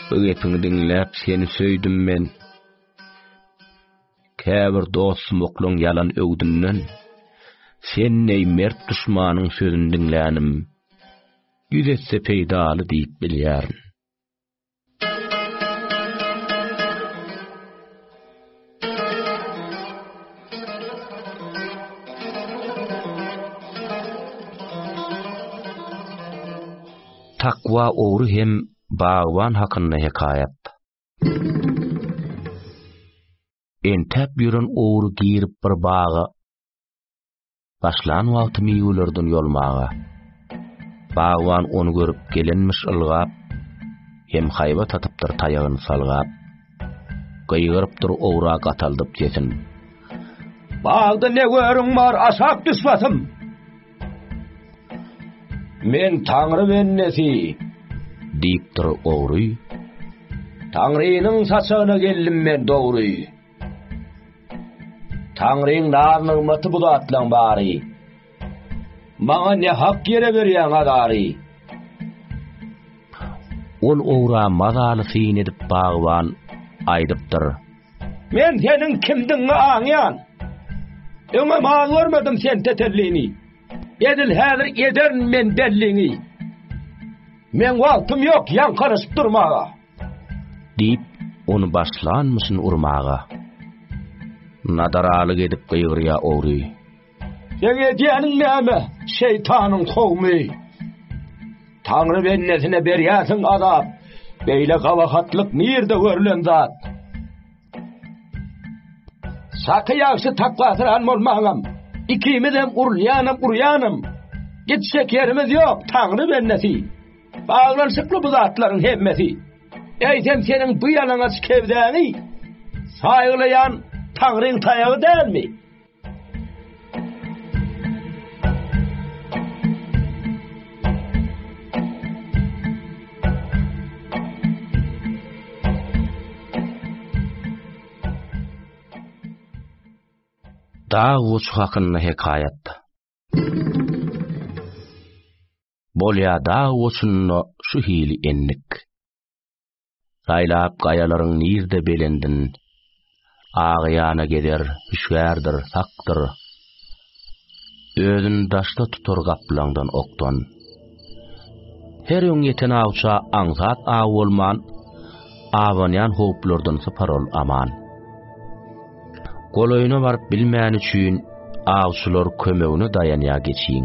Speaker 1: Bu gepini dinläp seni söýdüm men. Käbir dostum okluň yalan öwdünden sen ney mert düşmanyň sözüni dinlänim. Yüzetse peýdaly diýip bilýärin. Takwa ogry hem bagwan hakynda hikayet. Entep ýören ogry girip bir baga başlan wagty miýulerden ýolmaga. Bagwan onu görüp gelenmiş ılgap, hem hayba tatıptır taýagyny salgap, gyýgyrypdyr owra gataldyp kesin. Bagda ne görüň bar aşak düşbatym? Men Taňry bennesi, diýipdir owry. Taňrynyň saçagyna geldim men dogry. Taňryň narnyň maty budatlaň bary. Maňa ne hak ýere berýän adary. Ol owra mazaly syn edip bagwan aýdypdyr. Men seniň kimdiňi aňyan. Öňe maň görmedim sen teterliğini. Edil häzir ederin men belliňi. Men wagtym ýok ýan garaşyp durmaga. Diýip onu başlanmysyn urmaga. Nadaralyk edip gyýgyrýa owry. Sen edýäniň näme? Şeytanyň howmy. Taňry bennesine berýäsiň azap. Beýle gawahatlyk nirde görülen zat. Saky ýaşy takwasyran bolmaňam. İkimiz hem uryanım. Gitsek yerimiz ýok, Taňry bennesi. Baglanşykly bu zatlaryň hemmesi. Eýsem seniň bu ýalaňa çykebdäni. Saýglayan Taňryň taýagy dälmi? Dağ uç hakkında hikayet. Bolya dağ uçunna şu hili ennik. Saylap gayaların nirde belendin. Ağyana geder, hüşgärdir, sakdır. Özün daşta tutur gaplandan oktan. Her ýön ýeten awça aňsat aw bolman, awanyan hoplardan parol aman. Goloyuna barıp bilmän üçin awçylar kömegine dayanýa geçiň.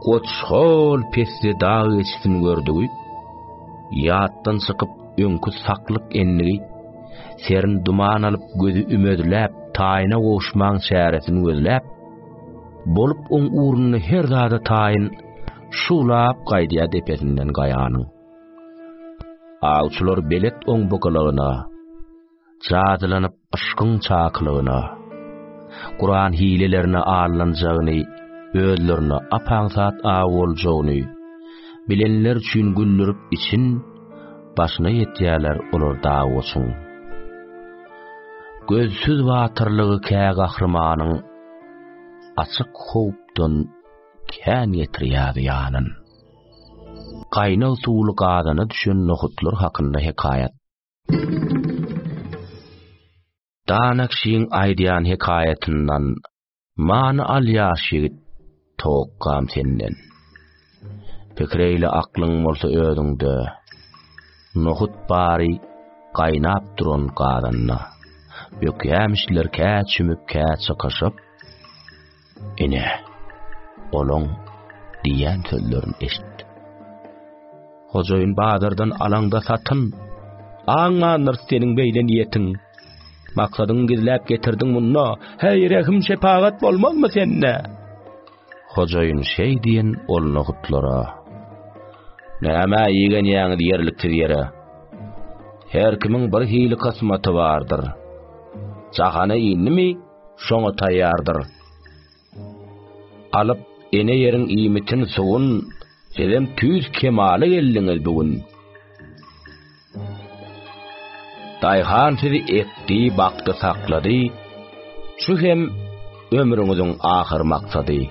Speaker 1: Goçhol pesli dağ geçsin gördügi, ýatdan çykyp öňkü saklyk ennigi, serin duman alyp gözü ümedläp, taýyna goşmaň şäresini gözläp, bolup oň uruny her zada taýyn şulap gaýdýa depesinden gaýanyň. Awçylar belet oň bokalagyna, jadylanyp aşkyň çaklygyna, Kur'an hilelerine ağırlanacağını, özlerine apansat ağ olacagyny, bilenler üçin güllürüp için, başyna ýetýärler olar dağa bolsun. Gözsüz watyrlygy kä gahrymanyň açyk howpdan kän ýetirýär ýanyn. Gaýnaw suwly gadana düşen nohutlar hakynda hekayat. Danakşiň aýdýan hekayatynyň many alýaş ýigit toqqam senden. Pikreýle aklyň bolsa özüňde. Nohut bary gaýnap duran gadanyna. Ýökýämişler kä çümüp kä çykyşyp. Ene olaň diýen sözlerini eşitdi. Hojaýyn bazardan alaňda satyn. Aňanlar seniň beýle niýetiň. Maksadyň gizläp getirdiň munna. Heýrehim şepagat bolmazmy senne? Hojaýyn şey diýen ol nohutlara. Näme ýegen ýaňy diýerlikdi diýere. Her kimiň bir hili kasmaty bardyr. Jahana ýynmi, şoňa taýýardyr. Alyp ene ýeriň iýmitin suwun, sedem tüz kemale geldiňiz bugün. Daýhan sizi etdi, bakdy, saklady. Şu hem ömrüňiziň ahyr maksady.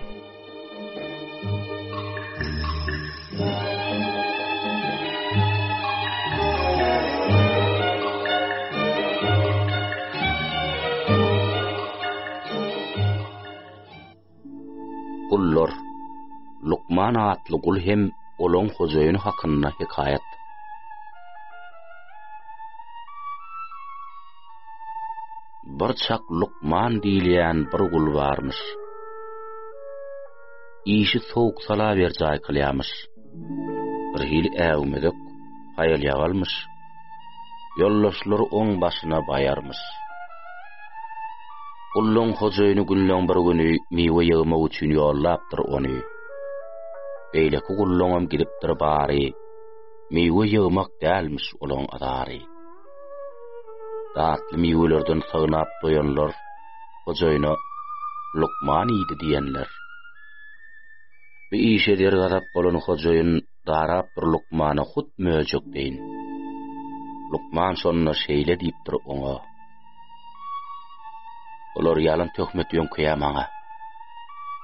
Speaker 1: Ullar Luqman atly gul hem olaň hojaýyny hakynda hekayat. Bir çak Luqman diýilýän bir gul barmyş. İşi soğuk sala berjay kılýarmyş. Bir hil äwmedek haýal ýagalmyş. Ýollaşlary oň başyna baýarmyş. Ullun hojaýyny günläň bir güni mewe ýygmak üçin ýollapdyr ony. Beýleki gulluňam gidipdir bary. Mewe ýygmak dälmiş olaň adary. Datly mewelerden sagnap doýanlar hojaýyna Luqman idi diýenler. Bir işe der gadap bolan hojaýyn darap bir Luqmana hut möjek deýin. Luqman şonuna şeýle diýipdir oňa. Olar yalan töhmet ýönküýär maňa.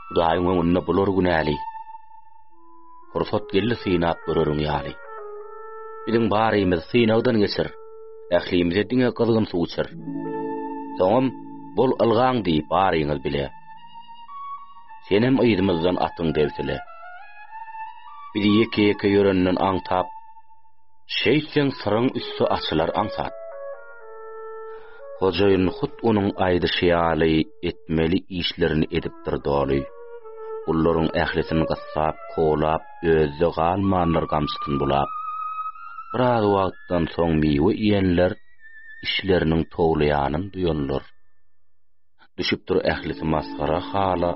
Speaker 1: Hudaýyň öňünde bular günäli. Fursat geldi synap görürüm ýaly. Biziň barymy synagdan geçir. Ählimize diňe kızgyn suw içer. Soňam bol algaň diýip baryňyz bile. Senem ýerdimizden atyň dewsile. Biri ýeke ýörenden aňtap, şeýsen syryň üstü açylar aňsat. Hojaýyn hut onuň aýdy şeýaly etmeli işlerini edipdir doly. Ullaryň ählisini gassap, kolap, özde galmanlar gamsytyn bulap. Biraz wagtdan soň mewe iýenler işleriniň toglaýanyny duýanlar. Düşüpdir ählisi masgara hala.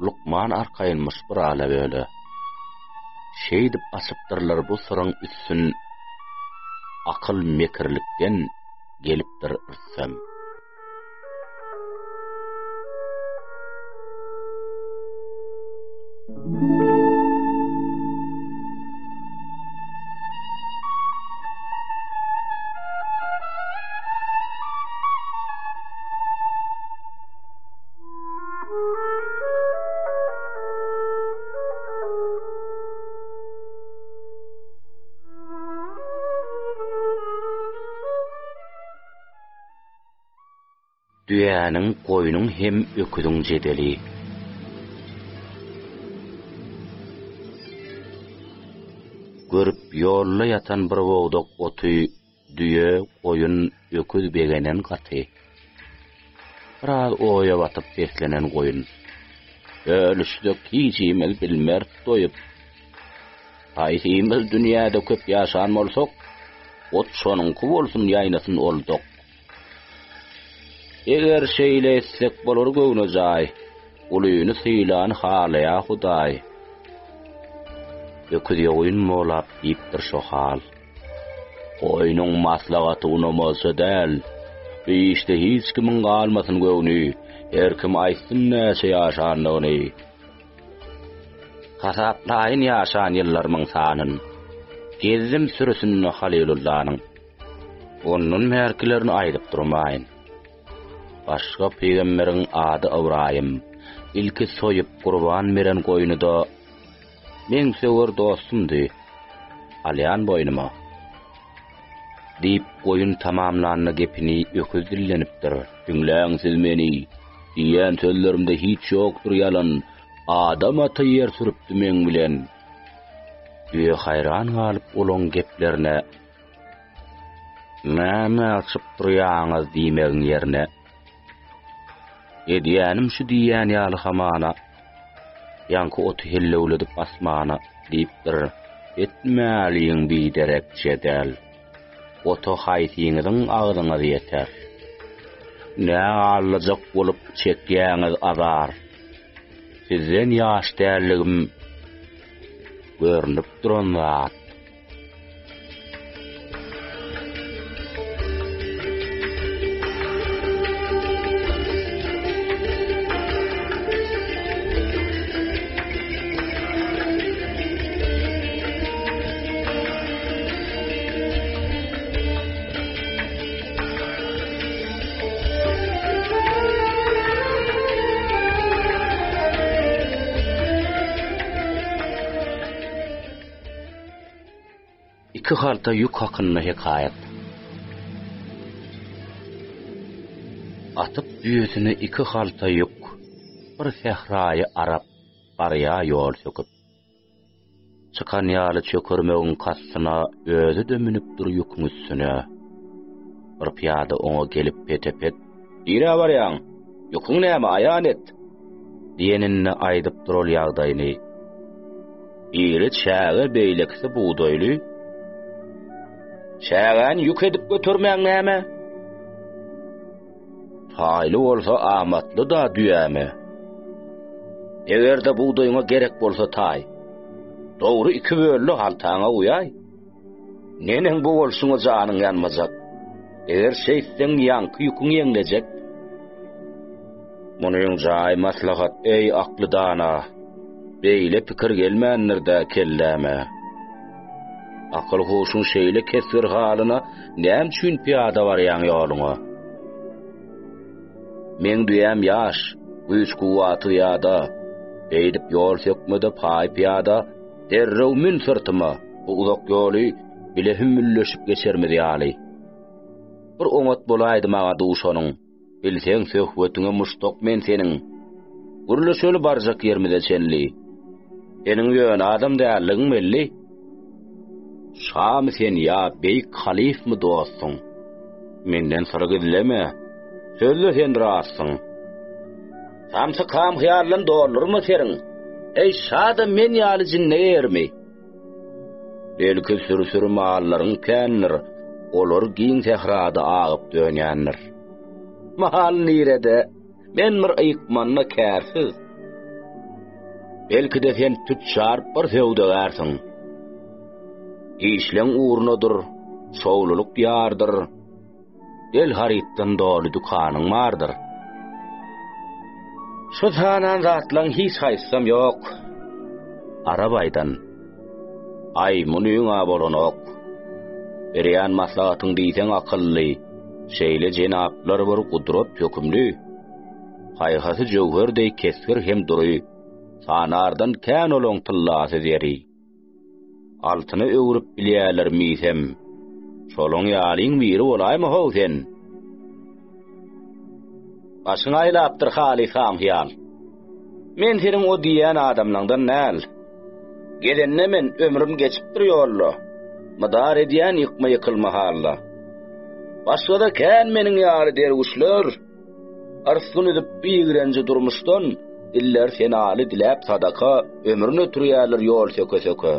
Speaker 1: Luqman arkaýynmyş bir ala böyle. Şeý dip asypdyrlar bu syryň üstün akyl mekirlikden gelipdir irsem. Düýäniň goýunyň hem öküdiň jedeli. Görüp ýolda ýatan bir wogdak oty, düýe, goýun, öküz begenen gaty. Biraz oýa batyp beslenen goýun. Ölüşde kiçimel bilmer doýup. Aýsymyz dünýäde köp ýaşan bolsak, ot şonuňky bolsun ýaýnasyn olduk. Eger şeýle etsek bolar göwnejay, ulyny sylan halaýa Hudaý. Öküz ýoýun molap diýipdir şo hal. Goýunyň maslagaty unamasa däl. Beýişde hiç kimin galmasyn göwni, her kim aýsyn näçe ýaşanlygyny. Hasaplaýyn ýaşan ýyllaryň sanyn. Gezdim sürüsünü Halilullah'nın. Onun merkilerini aydıp durmayın. Başga peygamberin adı Ibrahim, ilki soyup kurban veren koyunu da men sewer dostumdy. Alyan boynuma. Deyip koyun tamamlanna gepini öküz dillenipdir. Dinläňsiz meni. Diýen sözlerimde hiç ýokdur yalan. Adam ata yer sürüpdi men bilen. Düýe hayran galyp olan geplerine näme açyp durýaňyz diýmegiň ýerine edýänim şu diýän ýaly hamana ýanky oty hellewledip asmana diýipdir. Etmäliň biderek jedel. Oto haýsyňyzyň agdyňa ýeter. Nä allajak bolup çekýäňiz azar. Sizden ýaş dälligim görünüp duran zat. İki halta yük hakkında hikayet. Atıp büyüsünü iki halta yük, bir sehrayı arap, araya yol söküp. Çıkan yalı çökürmeğin kassına özü dömünüp dur yükün üstüne. Bir piyada ona gelip petepet, "Dire varyan, yükün näme ayan et?" diyeninne aydıp durul yağdayını. "İri çağı beyleksi buğdaylı, şägen yük edip götürmäň näme? Taýly bolsa amatly da düýäme. Egerde buğdaýyňa gerek bolsa taý. Dogry iki böllü haltaňa uýay. Neneň bu bolsuňa janyň ýanmajak. Eger şeýsen ýanky ýüküň ýeňlejek. Munyň jaý maslahat ey akly dana. Beýle pikir gelmändir-de kelläme. Akıl hoşun şeýle kesir halyna näme üçin piyada barýan ýoluňa? Men duýam ýaş, güýç guwaty ýada, beýdip ýol sökmede paý piyada, derrew mün sırtyma, bu uzak ýoly bile hümmülleşip geçermedi ýaly. Bir oňat bolaýdy maňa duşanyň, bilseň söhbetiňe muştok men seniň. Gürleşeli barjak ýermide çenli. Eniň ýöne adam dälligiň belli. Şam sen ya beyk halif mi dostun? Menden soru gidileme. Sözlü sen rahatsın. Samsa kam hıyarlan doğrulur mu serin? Ey şada men yalı cinne yermi? Belki sürü mağalların kennir. Olur giyin tehrada ağıp dönyanir. Mahal nirede men mir ayıkmanna kärsiz. Belki de sen tüccar bir sevdegarsın. İşlen uğrunadır, soğluluk yardır. Del harittan dolu dükkanın vardır. Şu tanan zatlan hiç haysam yok. Arabaydan. Ay munuyun abolonok. Eriyan maslahatın diysen akıllı. Şeyle cenaplar var kudrot hükümlü. Hayhası cevherdey keskir hem duruy. Sanardan kän olon tıllası zeri. Altyny öwrüp bilýärler misem. Şoloň ýalyň biri bolaymy how sen? Başyň aýlapdyr haly samhyal. Men seniň o diýen adamlaňdan näl? Gelenne men ömrüm geçipdir ýollo. Madar edýän ýykma ýykylma halla. Başga da kän meniň ýary derwişler. Arsyny edip bigirenji durmuşdan iller sen aly dilep sadaka ömrüni ötürýärler ýol söke.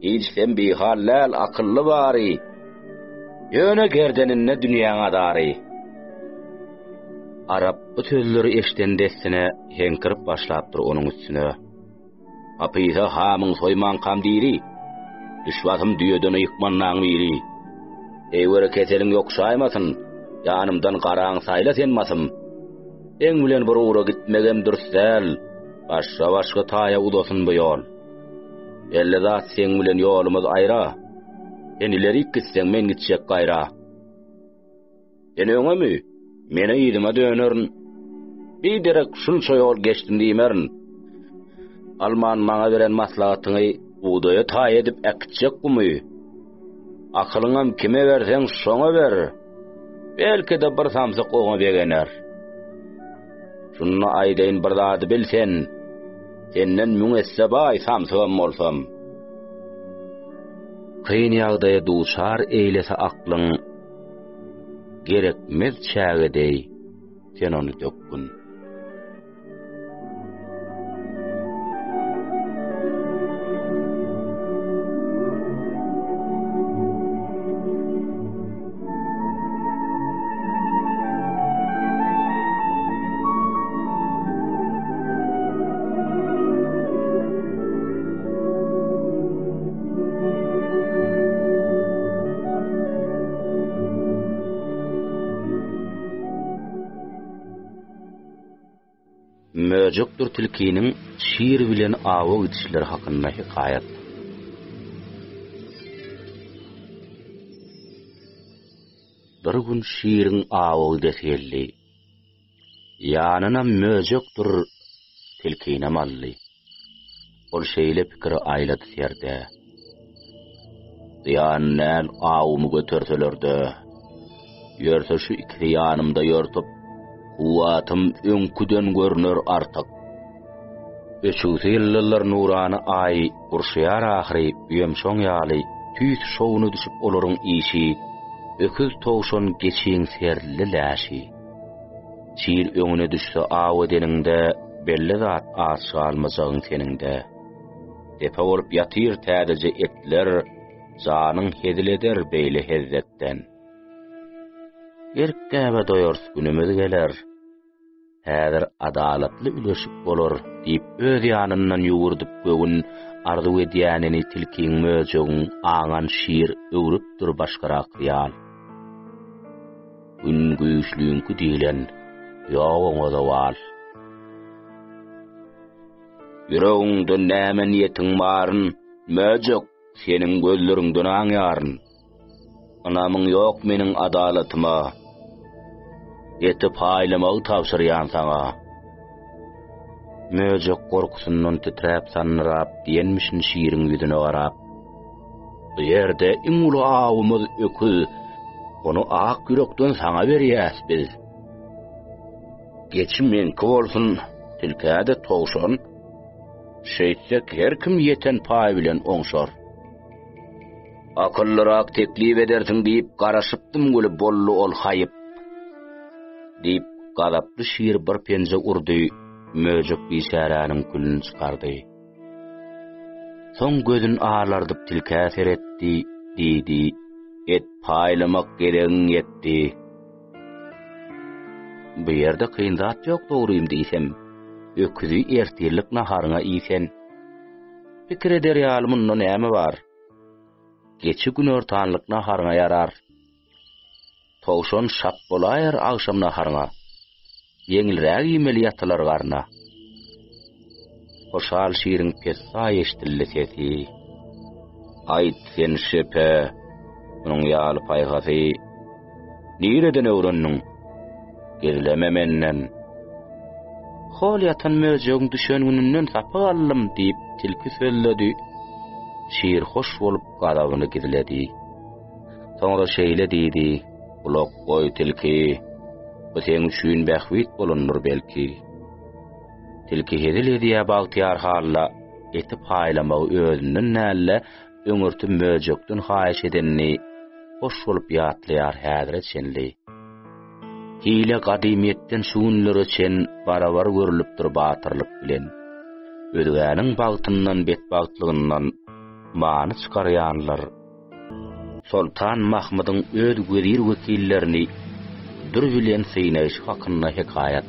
Speaker 1: Hiç sen bir hallal akıllı bari. Yöne gerdeninne dünýäňe dary. Arap bu sözleri eşden destine henkirip başlapdyr onuň üstüne. Apysa hamyň soýman kam diýri. Düşbatym düýeden ýykmanlaň biri. Eýwere keseliň ýokşaýmasyn. Ýanymdan garaň saýla senmasym. Eň bilen bir uğra gitmegem dürsel. Başga taýa udasyn bu ýol. Elle zat sen bilen ýolumyz aýra. Sen ileri gitseň men gitjek gaýra. Sen öňemi mene ýydyma dönerin. Bir derek şunça ýol geçdim diýmerin. Alman maňa beren maslahatyny buğdaya taý edip ekitjek gumy. Akylyňam kime berseň şoňa ber. Belki de bir samsyk oňa begener. Şunu aýdaýyn bir zady bilsen, senden müňesse baý samsygam bolsam. Kyn ýagdaýa duçar eýlese aklyň, gerekmez çägedey, sen onu dökgün. Möjekdir tilkiniň şiir bilen awa gitişleri hakynda hikayat. Bir gün şiiriň awa deselli. Ýanyna möjekdir tilkine mally. Ol şeýle pikir aýlady serde. Ýanyň awumy göterselerde. Ýörse şu iki ýanymda ýörtüp Kuwatym öňküden görner artyk. Öçügsi ýyllar nurany ay urşýar ahyry ýömşoň ýaly tüýs şowuny düşüp olaryň işi, öküz towşan geçiň serli läşi. Şiir öňüne düşse awa deninde belli zat aşalmasagyň seninde. Depe bolup ýatyr täze etler, janyň hedileder beýle hezzetden. Erkäbe doýars günümüz geler. Häzir adalatly üleşip bolar diýip öz ýanyndan ýugurdyp gögün arzu edýänini tilkiň möjegin aňan şiir öwrüpdir başgarak ýal. Gün güýçlüňkü diýilen ýoňa da wal. Ýüregiňde näme niýetiň baryn, möjeg seniň gözleriňden aňýaryn. Anamyň ýok meniň adalatyma. Eti paýlamagy tapşyrýan saňa. Möjek gorkusundan titräp sanrap diýenmişin şiiriň ýüzüne garap. Bu ýerde iň uly awymyz öküz, onu ak ýürekden saňa berýäs biz. Geçim menki bolsun, tilkäde towşan, şeýtsek her kim ýeten paý bilen oňşar. Akyllyrak teklip edersiň diýip garaşypdym gülüp bollu ol haýyp. Diýip galaply şiir bir penje urdy, möjek biçäranyň külüni çykardy. Soň gözün ağlardyp tilkä seretdi, diýdi, et paýlamak geregiň ýetdi. Bu ýerde kyn zat ýok dogruym diýsem, öküzi ertirlik naharyňa iýsen. Pikir eder ýaly mundan näme bar? Geçi gün ortanlyk naharyňa yarar. Towşan şap bolaýar agşam naharyňa. Ýeňilräk ýemeli ýatlar garna. Hoşal şiiriň pessa eşdildi sesi. Aýt sen şepe, onuň ýaly paýgasy. Nireden öwrenniň? Gezleme menden. Hol ýatan möjegin düşen gününden sapy allym diýip tilki sölledi. Şiir hoş bolup gadawyny gizledi. Soňra şeýle diýdi: "Ulak goý tilki, bu seň üçin bähwit bolandyr belki." Tilki hediledi bagtyar halla eti paýlamagy özünden nälle öňürtüp möjekden haýyş edenni hoş bolup ýatlaýar häzir etsenli. Hile gadimiyetten şuunlar için barabar görülüpdir batırlık bilen. Ödügäniň bagtyndan betbagtlygyndan many çykarýanlar. Sultan Mahmudyň öz wezir wekillerini dur bilen synaýyş hakynda hikayat.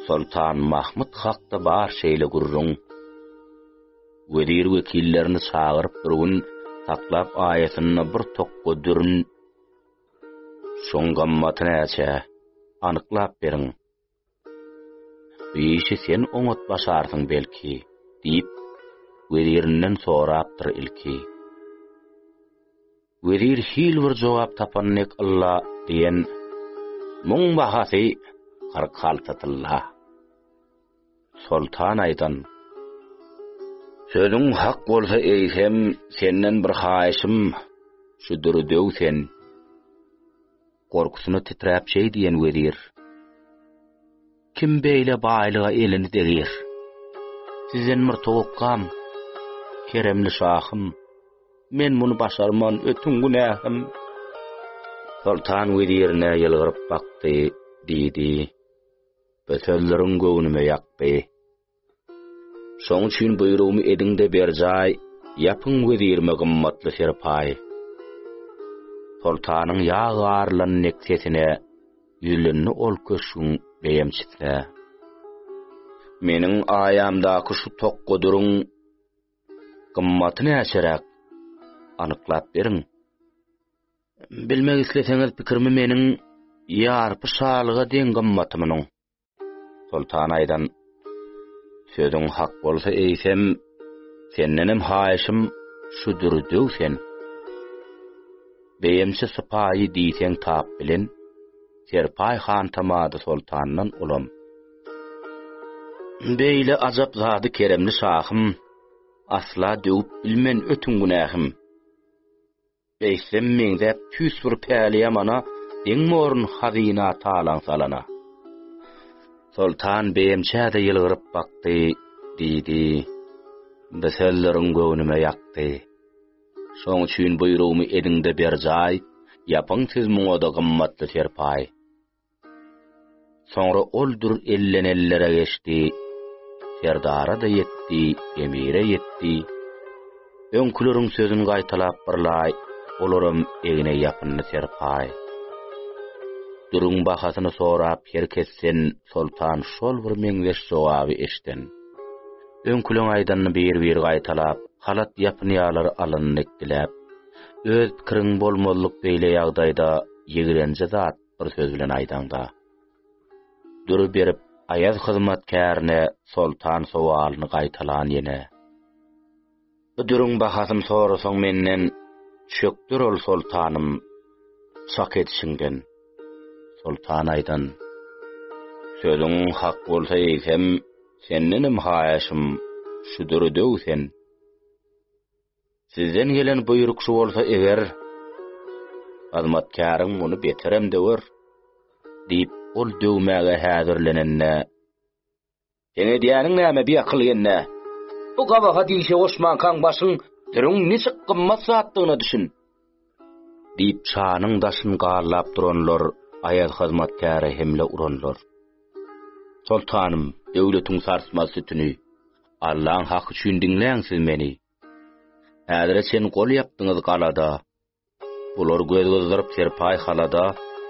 Speaker 1: Sultan Mahmud hakda bar şeýle gurrun. Wezir wekillerini çagyryp bir gün taklap aýatyny bir tokga dürün. Şoň gammaty näçe? Anyklap beriň. "Beýişi sen oňat başarsyň belki" diýip wezirinden sorapdyr ilki. Wezir hil bir jogap tapannek Allah diýen muň bahasy 46 tylla. Sultan aýdan: "Sözüň hak bolsa eýsem senden bir haýyşym şu dürdew sen." Korkusyny titräp şey diýen wezir: "Kim beýle baýlyga elini degir? Sizden bir towakkam, keremli şahym, men muny başarman ötün günähim." Sultan wezirine ýylgyryp bakdy, diýdi: "Bu sözleriň göwnüme ýakdy. Şoň üçin buýrugymy ediňde berjäý, ýapyň wezirime gymmatly serpay." Sultanyň ýağarlan neksesine ýülenni ol köşüň beýemçitse: "Meniň aýamdaky şu tokguduryň gymmaty näçerek anyklap beriň. Bilmek isleseňiz pikirimi meniň ýarpy şalyga deň gymmatymyň." Sultan aýdan: "Sözüň hak bolsa eýsem sennenim haýyşym şu dürdew sen. Beýemçi sypaýy diýseň tap bilen, Serpay han tamady sultandan ulam. Beýle ajap zady keremli şahym, asla döwüp bilmen ötün günähim. Beýsem meňde tüs bir päliýe mana deň morun hazina talan salana." Sultan beýemçäde ýylgyryp bakdy, diýdi: "Bu sözleriň göwnüme ýakdy. Şoň üçin buýrugymy ediňde berjäý, ýapyň siz muňa da gymmatly serpay." Soňra ol dur ellen ellere geçdi. Serdara da yetdi, emire yetdi. Öňküleriň sözüni gaýtalap birlaý, olaram egine ýapyny serpay. Duruň bahasyny sorap herkessen sultan şol bir meňzeş jogaby eşden. Öňküleň aýdanny bir gaýtalap, halat ýapynýalary alanyny dilläp, öz pikiriň bolmalyk beýle ýagdaýda ýegirenje zat bir söz bilen aýdanda. Durup berip Ayaz hyzmatkärine sultan sowalyny gaýtalan ýene: "Bu duruň bahasym sorasaň menden çökdür ol sultanym, şak etişiňden." Sultan aýdan: "Sözüň hak bolsa eýsem sennenim haýyşym şu dürdew sen. Sizden gelen buyruk şu bolsa eger, hyzmatkäriň muny beterem döwer" diýip ol döwmäge häzirlenenne: "Ene diýäniň näme bir akyl ýenne? Bu gabaga diýişe oşman kaň başyň dürüň niçe gymmat zatdygyna düşün" diýip şanyň daşyny garlap duranlar Ayaz hyzmatkäri hemle uranlar. "Sultanym, döwletiň sarsmas sütüni, Allahyň haky üçin diňläň siz meni. Häzir sen gol ýapdyňyz galada. Bular göz gözdirip serpay halada,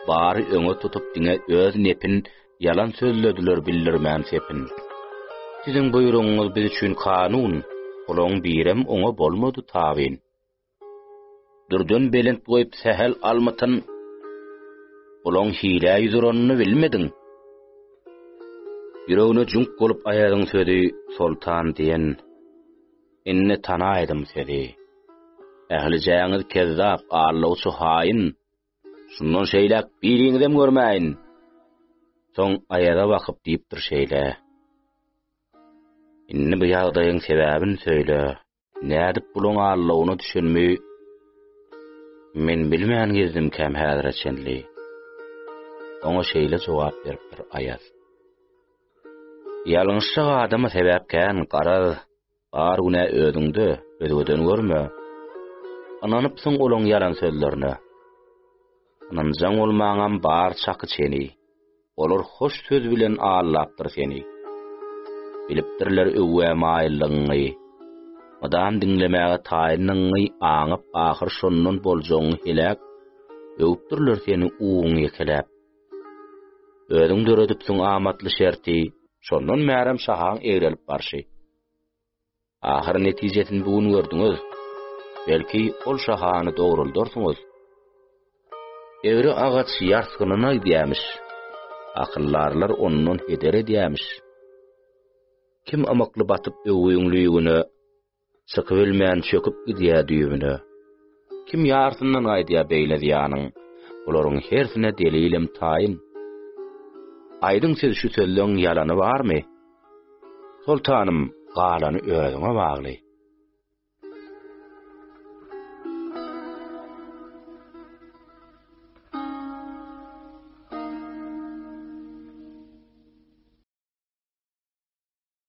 Speaker 1: bary öňe tutup diňe öz nepin yalan sözlediler bildirmän sepin. Siziň buýrugyňyz biz üçin kanun, olaň birem oňa bolmady tabin. Durdan belent goýup sehel almatyn, olaň hile ýüzürenini bilmediň." Ýüregine junk bolup Ayazyň sözi sultan diýen: "Inni tanaýdym seni. Ähli jaňyz kezzap, allawçy haýyn. Şundan şeýlek biriňizem görmäýin." Soň Ayaza bakyp diýipdir şeýle: "Inni bu ýagdaýyň sebäbini söýle. Nädip bulan allawyna düşünmi? Men bilmän gezdim käm häzir çenli." Oňa şeýle jogap beripdir Ayaz: "Ýalňyşça adama sebäpkän garaz, bar güne özüňde, özüden görme. Ananypsyň olaň yalan sözlerine. Ananjaň bolmaňam bar çaky çeni. Olar hoş söz bilen ağallapdyr seni. Bilipdirler öwwe maýyllygyny. Adam dinlemäge taýynyny aňyp ahyr şondan boljagyny helak, öwüpdirler seni uğuň ýekelep. Özüň döredipsiň amatly şerti, şondan märem şahaň eýrelip barşy. Ahir netijesini bugün gördüňiz. Belki ol şahany dogruldursyňyz. Evri agaç ýarsgynyna diýämiş. Akyllarlar ondan heder edýämiş. kim amakly batyp öwüňlüýüne, sıkıbilmän çöküp gidýär düýbüne, kim ýartyndan aýdýar beýle diýanyň, olaryň hersine delilim taýyn. Aýdyň siz şu sözleň ýalany barmy? Sultanım, galany özüňe bagly.